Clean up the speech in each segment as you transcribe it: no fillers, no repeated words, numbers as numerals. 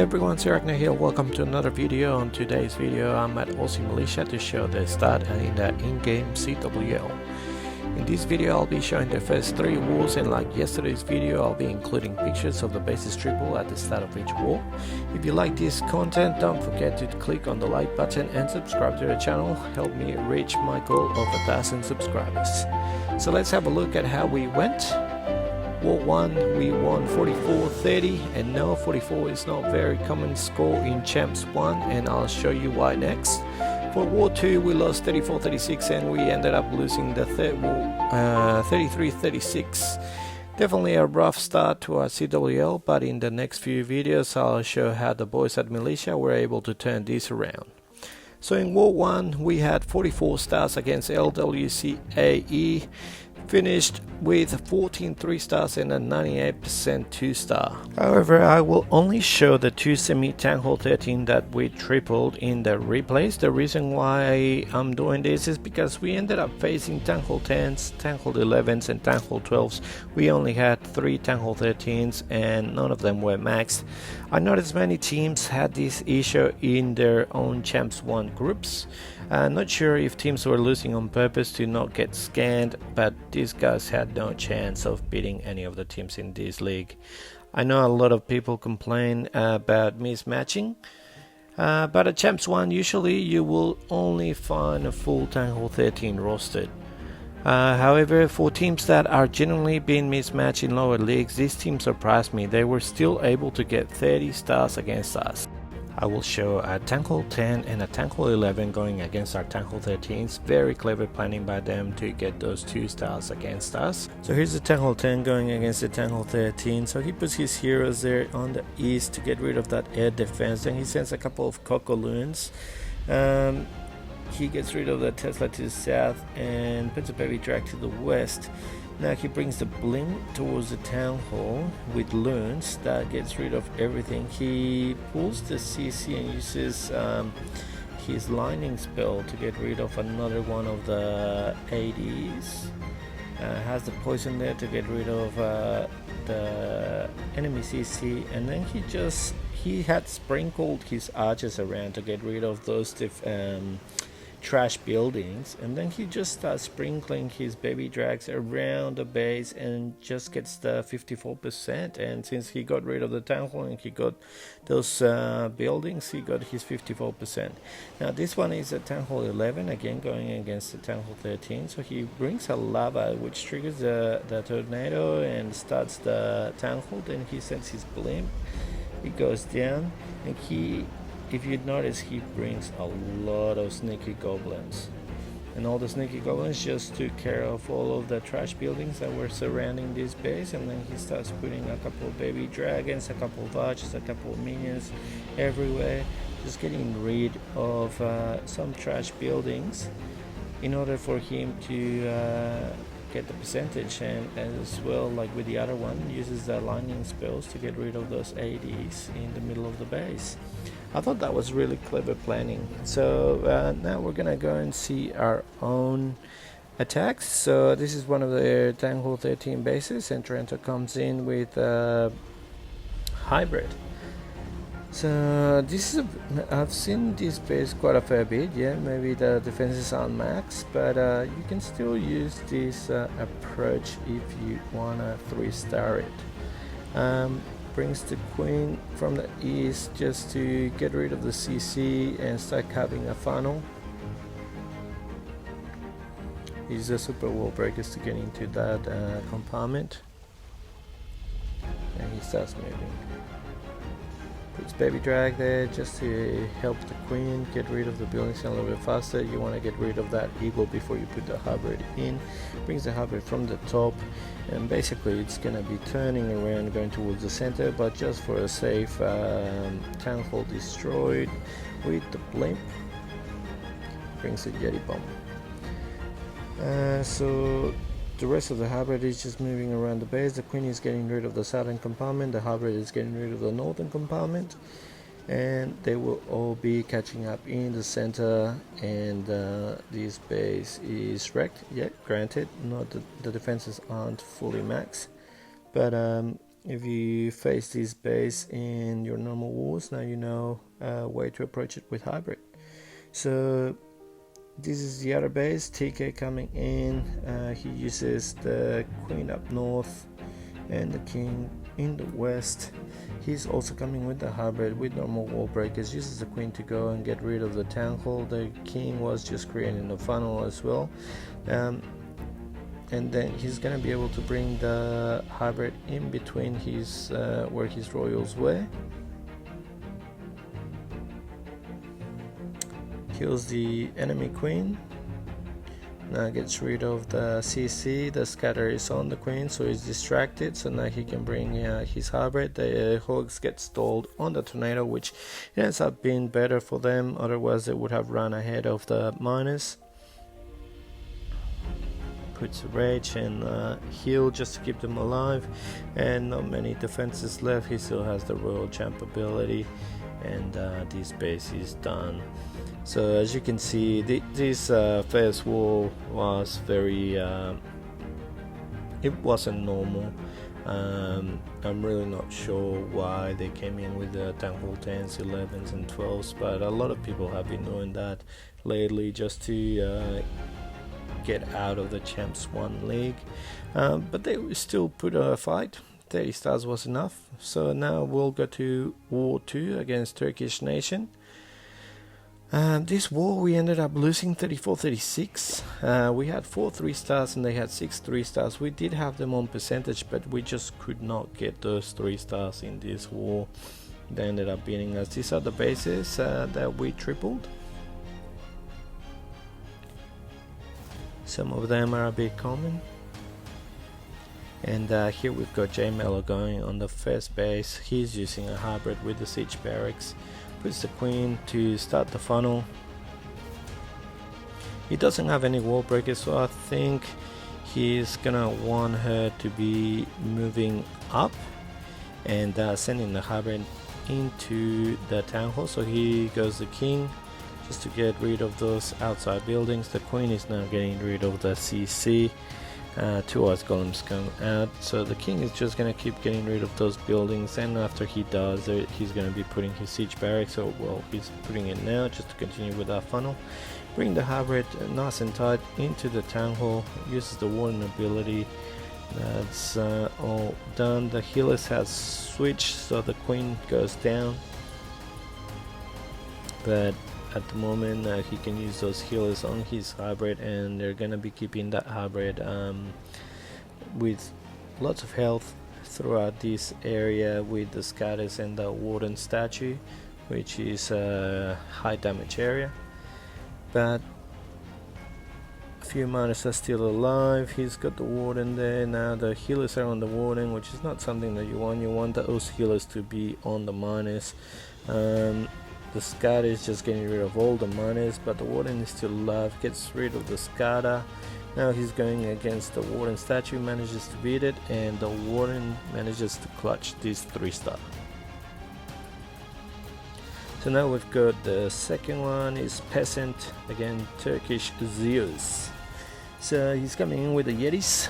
everyone, Siragna here. Welcome to another video. On today's video, I'm at Aussie Militia to show the start in the in-game CWL. In this video, I'll be showing the first 3 wars, and like yesterday's video, I'll be including pictures of the bases triple at the start of each war. If you like this content, don't forget to click on the like button and subscribe to the channel. Help me reach my goal of 1,000 subscribers. So let's have a look at how we went. War 1, we won 44-30, and no, 44 is not a very common score in Champs 1, and I'll show you why next. For War 2, we lost 34-36, and we ended up losing the third war 33-36. Definitely a rough start to our CWL, but in the next few videos I'll show how the boys at Militia were able to turn this around. So in War 1, we had 44 stars against LWC A.E. Finished with 14 3-stars and a 98% 2-star. However, I will only show the 2 semi-tank hole 13 that we tripled in the replays. The reason why I'm doing this is because we ended up facing tank hole 10s, tank hole 11s and tank hole 12s. We only had 3 tank hole 13s and none of them were maxed. I noticed many teams had this issue in their own Champs 1 groups. Not sure if teams were losing on purpose to not get scanned, but these guys had no chance of beating any of the teams in this league. I know a lot of people complain about mismatching, but at Champs 1 usually you will only find a full tank hole 13 rostered. However, for teams that are generally being mismatched in lower leagues, these teams surprised me. They were still able to get 30 stars against us. I will show a tank hole 10 and a tank hole 11 going against our tank hole 13s. Very clever planning by them to get those 2 stars against us. So here's the tank hole 10 going against the tank hole 13. So he puts his heroes there on the east to get rid of that air defense. Then he sends a couple of Cocoloons. He gets rid of the Tesla to the south and puts a baby drag to the west. Now he brings the bling towards the town hall with loons. That gets rid of everything. He pulls the CC and uses his lightning spell to get rid of another one of the ADs. Has the poison there to get rid of the enemy CC, and then he had sprinkled his archers around to get rid of those trash buildings, and then he just starts sprinkling his baby drags around the base and just gets the 54%. And since he got rid of the town hall and he got those buildings, he got his 54%. Now this one is a town hall 11, again going against the town hall 13. So he brings a lava which triggers the tornado and starts the town hall. Then he sends his blimp, it goes down, and if you notice, he brings a lot of sneaky goblins, and all the sneaky goblins just took care of all of the trash buildings that were surrounding this base. And then he starts putting a couple of baby dragons, a couple of archers, a couple of minions everywhere, just getting rid of some trash buildings in order for him to get the percentage. And as well, like with the other one, uses the lightning spells to get rid of those ADs in the middle of the base. I thought that was really clever planning. So now we're gonna go and see our own attacks. So this is one of the tank hole 13 bases, and Trento comes in with hybrid. So this is I've seen this base quite a fair bit. Yeah, maybe the defenses aren't max, but you can still use this approach if you wanna 3-star it. Brings the queen from the east just to get rid of the CC and start carving a funnel. Use the super wall breakers to get into that compartment, and he starts moving. Puts baby drag there just to help the queen get rid of the buildings a little bit faster. You want to get rid of that eagle before you put the hybrid in. Brings the hybrid from the top, and basically it's gonna be turning around going towards the center, but just for a safe town hall destroyed with the blimp. Brings the Yeti bomb. So the rest of the hybrid is just moving around the base. The queen is getting rid of the southern compartment, the hybrid is getting rid of the northern compartment, and they will all be catching up in the center. And this base is wrecked. Yeah, granted, not the defenses aren't fully max, but if you face this base in your normal wars, now you know a way to approach it with hybrid. So this is the other base, TK coming in. He uses the queen up north and the king in the west. He's also coming with the hybrid with normal wall breakers, uses the queen to go and get rid of the town hall. The king was just creating the funnel as well. And then he's gonna be able to bring the hybrid in between his where his royals were. Kills the enemy queen. Now gets rid of the CC. The scatter is on the queen, so he's distracted. So now he can bring his hybrid. The hogs get stalled on the tornado, which ends up being better for them. Otherwise, they would have run ahead of the miners. Puts rage and heal just to keep them alive, and not many defenses left. He still has the royal champ ability, and this base is done. So as you can see, this first war was very it wasn't normal. I'm really not sure why they came in with the town hall 10s, 11s and 12s, but a lot of people have been doing that lately just to get out of the Champs 1 league, but they still put a fight. 30 stars was enough. So now we'll go to War 2 against Turkish Nation. This war we ended up losing 34-36. We had 4 3-stars and they had 6 3-stars. We did have them on percentage, but we just could not get those 3 stars in this war. They ended up beating us. These are the bases that we tripled. Some of them are a bit common. And here we've got J Mello going on the first base. He's using a hybrid with the siege barracks. Puts the queen to start the funnel. He doesn't have any wall breakers, so I think he's gonna want her to be moving up and sending the hybrid into the town hall. So he goes the king just to get rid of those outside buildings. The queen is now getting rid of the CC. 2 ice golems come out, so the king is just going to keep getting rid of those buildings, and after he does, he's going to be putting his siege barracks, so well, he's putting it now just to continue with our funnel. Bring the hybrid nice and tight into the town hall, uses the warden ability. That's all done. The healers has switched, so the queen goes down, but at the moment he can use those healers on his hybrid, and they're gonna be keeping that hybrid with lots of health throughout this area with the scatters and the warden statue, which is a high damage area. But a few miners are still alive. He's got the warden there. Now the healers are on the warden, which is not something that you want. You want those healers to be on the miners. The scatter is just getting rid of all the miners, but the warden is still alive, gets rid of the scatter. Now he's going against the warden statue, manages to beat it, and the warden manages to clutch this 3-star. So now we've got the second one is Peasant against Turkish Zeus. So he's coming in with the Yetis.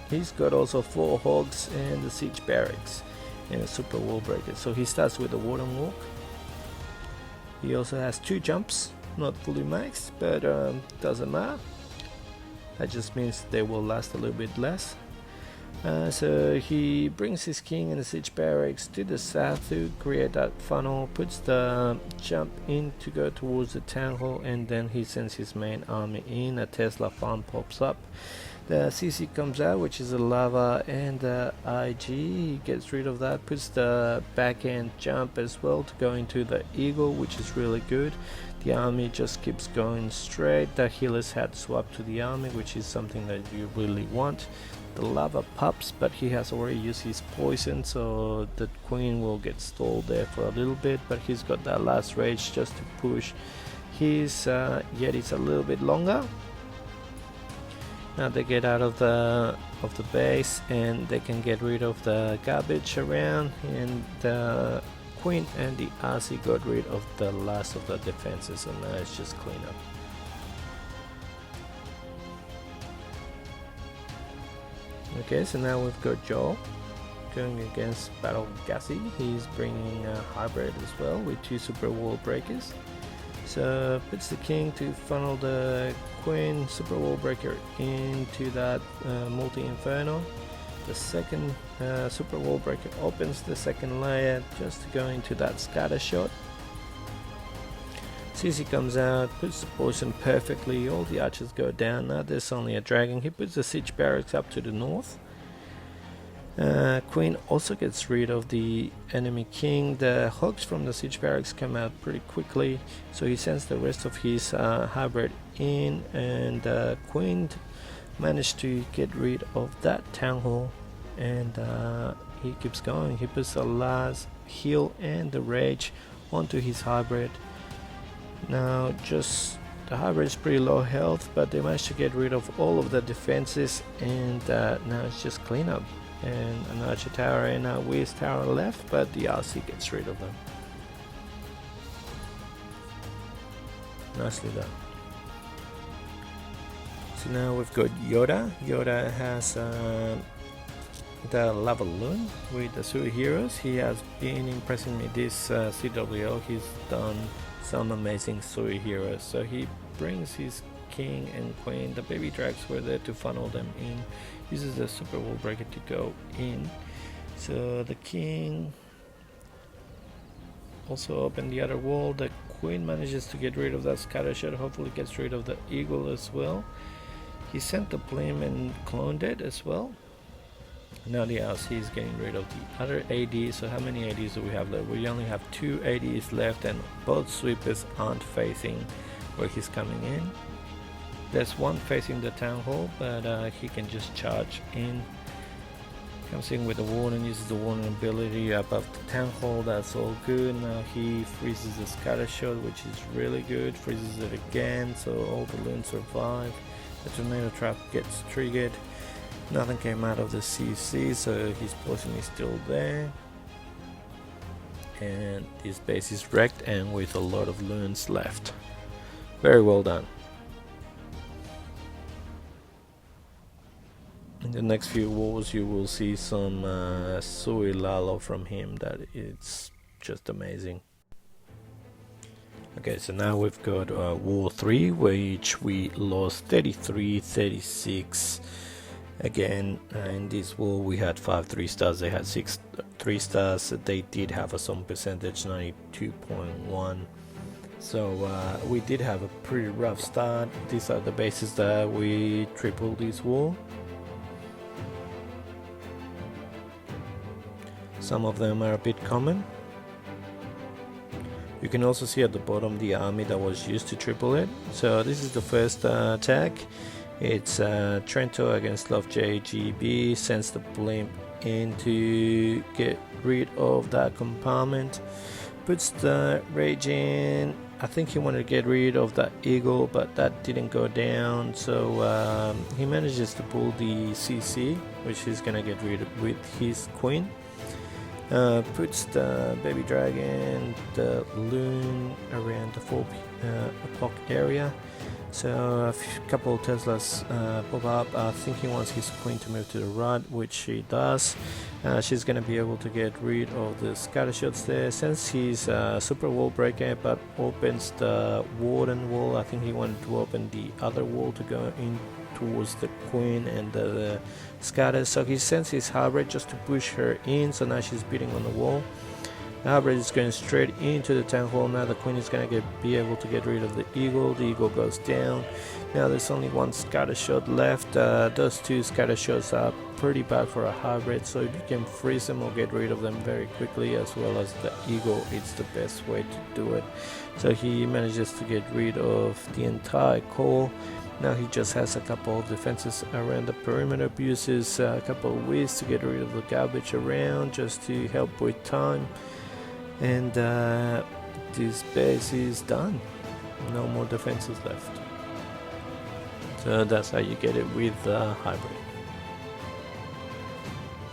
He's got also 4 hogs and the siege barracks and a super wall breaker. So he starts with the warden walk. He also has 2 jumps, not fully maxed, but doesn't matter. That just means they will last a little bit less. So he brings his king and the siege barracks to the south to create that funnel, puts the jump in to go towards the town hall, and then he sends his main army in. A Tesla farm pops up. The CC comes out, which is a lava, and the IG, he gets rid of that, puts the backhand jump as well to go into the eagle, which is really good. The army just keeps going straight. The healers had swapped to the army, which is something that you really want. The lava pops, but he has already used his poison, so the queen will get stalled there for a little bit, but he's got that last rage just to push his Yetis a little bit longer. Now they get out of the base and they can get rid of the garbage around, and the queen and the Aussie got rid of the last of the defenses, and now it's just clean up. Okay, so now we've got Joel. going against Battle Gassy. He's bringing a hybrid as well with 2 super wall breakers. So puts the king to funnel the queen super wall breaker into that multi-inferno. The second super wall breaker opens the second layer just to go into that scatter shot. CC comes out, puts the poison perfectly, all the archers go down. Now there's only a dragon. He puts the siege barracks up to the north. Queen also gets rid of the enemy king. The hogs from the siege barracks come out pretty quickly, so he sends the rest of his hybrid in, and Queen managed to get rid of that town hall, and he keeps going. He puts the last heal and the rage onto his hybrid. Now just the hybrid is pretty low health, but they managed to get rid of all of the defenses, and now it's just cleanup. And an archer tower and a whiz tower left, but the RC gets rid of them. Nicely done. So now we've got Yoda. Yoda has the lava loon with the Sui heroes. He has been impressing me this CWL. He's done some amazing Sui heroes. So he brings his king and queen. The baby drags were there to funnel them in. Uses the super wall breaker to go in. So the king also opened the other wall. The queen manages to get rid of that scatter shot. Hopefully gets rid of the eagle as well. He sent the blim and cloned it as well. Now the RC is getting rid of the other AD. So how many ADs do we have left? We only have 2 ADs left, and both sweepers aren't facing where he's coming in. There's one facing the town hall, but he can just charge in. Comes in with the warn and uses the warning ability above the town hall. That's all good. Now he freezes the scatter shot, which is really good. Freezes it again, so all the loons survive. The tornado trap gets triggered. Nothing came out of the CC, so his poison is still there. And his base is wrecked, and with a lot of loons left. Very well done. In the next few wars you will see some Sui Lalo from him that it's just amazing. Okay, so now we've got War 3, which we lost 33-36. Again, in this war we had 5 3-stars, they had 6 3-stars. They did have a some percentage, 92.1. So we did have a pretty rough start. These are the bases that we tripled this war. Some of them are a bit common. You can also see at the bottom the army that was used to triple it. So this is the first attack. It's Trento against Love JGB. Sends the blimp in to get rid of that compartment. Puts the rage in. I think he wanted to get rid of that eagle, but that didn't go down. So he manages to pull the CC, which he's gonna get rid of with his queen. Puts the baby dragon, the loon around the 4 o'clock area. So a couple of Teslas pop up. I think he wants his queen to move to the right, which she does. She's going to be able to get rid of the scatter shots there. Since he's super wall breaker, but opens the warden wall. I think he wanted to open the other wall to go in towards the queen and the scatter. So he sends his hybrid just to push her in. So now she's beating on the wall. The hybrid is going straight into the town hall. Now the queen is going to be able to get rid of the eagle. The eagle goes down. Now there's only 1 scatter shot left. Those 2 scatter shots are pretty bad for a hybrid, so if you can freeze them or get rid of them very quickly, as well as the eagle, it's the best way to do it. So he manages to get rid of the entire core. Now he just has a couple of defenses around the perimeter, uses a couple of whiz to get rid of the garbage around just to help with time. And this base is done. No more defenses left. So that's how you get it with hybrid.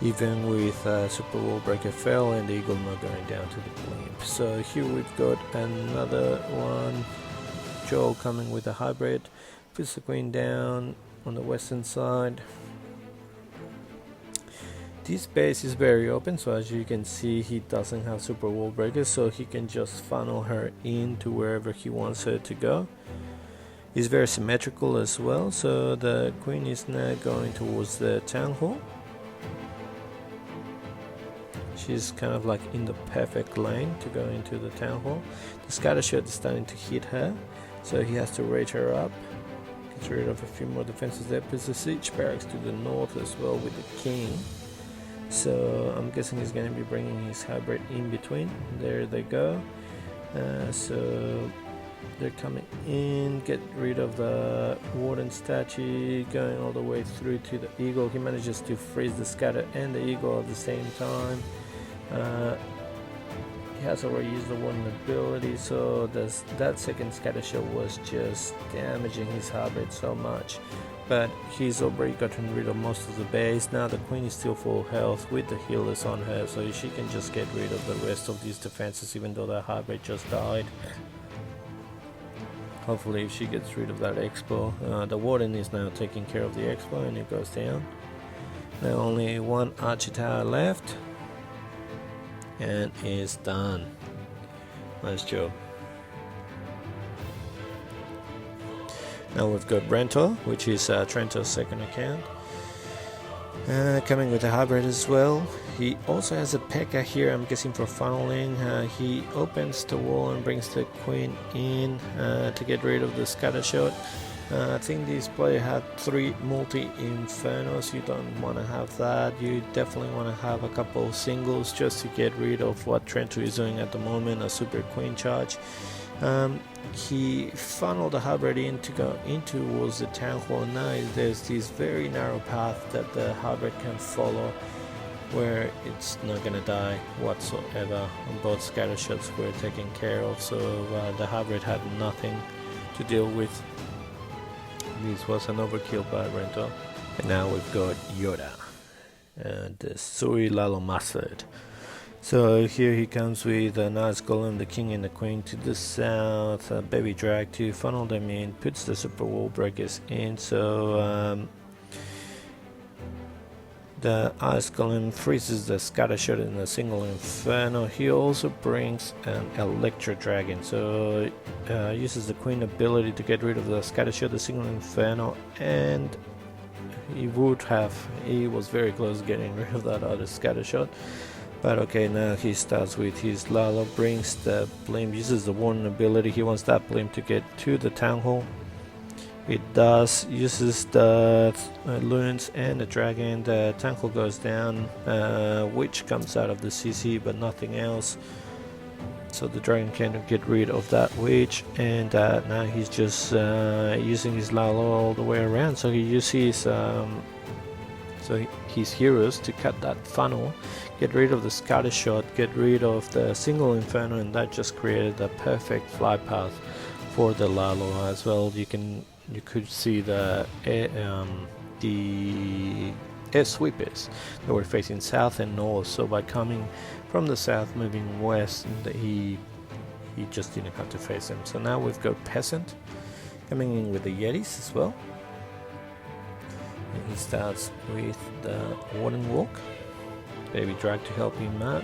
Even with super wall breaker fell and the eagle not going down to the blimp. So here we've got another one. Joel coming with a hybrid. Puts the queen down on the western side. This base is very open, so as you can see he doesn't have super wall breakers, so he can just funnel her into wherever he wants her to go. It's very symmetrical as well, so the queen is now going towards the town hall. She's kind of like in the perfect lane to go into the town hall. The scatter shot is starting to hit her, so he has to rage her up. Gets rid of a few more defenses there. Puts the siege barracks to the north as well with the king. So I'm guessing he's going to be bringing his hybrid in between. There they go. So they're coming in, get rid of the warden statue, going all the way through to the eagle. He manages to freeze the scatter and the eagle at the same time. He has already used the warden ability, so that second scatter shot was just damaging his hybrid so much. But he's already gotten rid of most of the base. Now the queen is still full health with the healers on her, so she can just get rid of the rest of these defenses even though the hybrid just died. Hopefully if she gets rid of that expo. The warden is now taking care of the expo and it goes down. Now only one archer tower left and is done. Nice job. Now we've got Rentor, which is Trentor's second account, coming with a hybrid as well. He also has a P.E.K.K.A here, I'm guessing for funneling. He opens the wall and brings the queen in to get rid of the scatter shot. I think this player had 3 multi-infernos. You don't want to have that. You definitely want to have a couple of singles just to get rid of what Trento is doing at the moment, a super queen charge. He funneled the hybrid in to go in towards the town hall. Now there's this very narrow path that the hybrid can follow where it's not gonna die whatsoever. Both scatter shots were taken care of, so the hybrid had nothing to deal with. This was an overkill by Rento. And now we've got Yoda, the Suri Lalo Mustard. So here he comes with a nice golem, the king and the queen to the south, a baby drag to funnel them in, puts the super wall breakers in, so the ice golem freezes the scatter shot in a single inferno. He also brings an electro dragon, so uses the queen ability to get rid of the scatter shot, the single inferno, and he was very close to getting rid of that other scatter shot. But okay, now he starts with his Lalo, brings the blimp, uses the warning ability. He wants that blimp to get to the town hall. It does, uses the loons and the dragon. The town hall goes down, witch comes out of the CC but nothing else. So the dragon can get rid of that witch, and now he's just using his Lalo all the way around. So he uses his heroes to cut that funnel, get rid of the scatter shot, get rid of the single inferno, and that just created a perfect fly path for the Lalo as well. You could see the air sweepers that were facing south and north, so by coming from the south moving west, he just didn't have to face them. So now we've got Peasant coming in with the Yetis as well. And he starts with the Warden Walk, baby drag to help him out.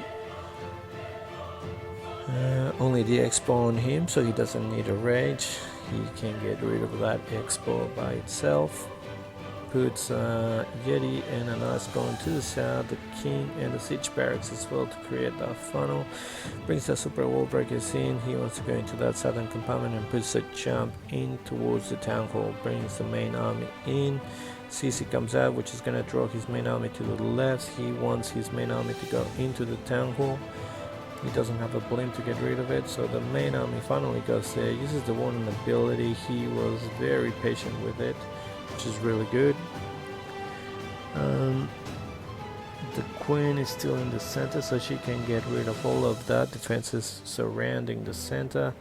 Only the expo on him, so he doesn't need a rage. He can get rid of that expo by itself. Puts Yeti and an ice going to the south, the king and the siege barracks as well to create that funnel. Brings the super wall breakers in. He wants to go into that southern compartment and puts a jump in towards the town hall. Brings the main army in. CC comes out, which is going to draw his main army to the left. He wants his main army to go into the town hall. He doesn't have a blimp to get rid of it, so the main army finally goes there, uses the warning ability. He was very patient with it, which is really good. The queen is still in the center, so she can get rid of all of that defenses surrounding the center.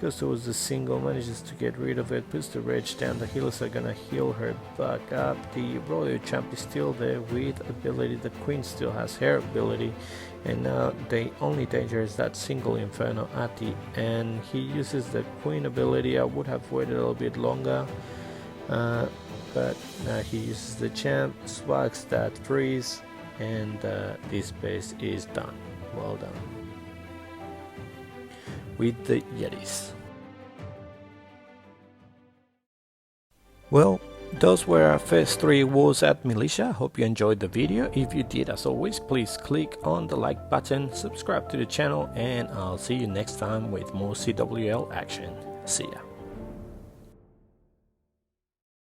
Goes towards the single, manages to get rid of it, puts the rage down. The healers are gonna heal her back up. The royal champ is still there with ability. The queen still has her ability, and now the only danger is that single inferno at the end. He uses the queen ability. I would have waited a little bit longer, but now he uses the champ, swags that freeze, and this base is done. Well done with the Yetis. Well, those were our first 3 wars at Militia. Hope you enjoyed the video. If you did, as always, please click on the like button, subscribe to the channel, and I'll see you next time with more CWL action. See ya.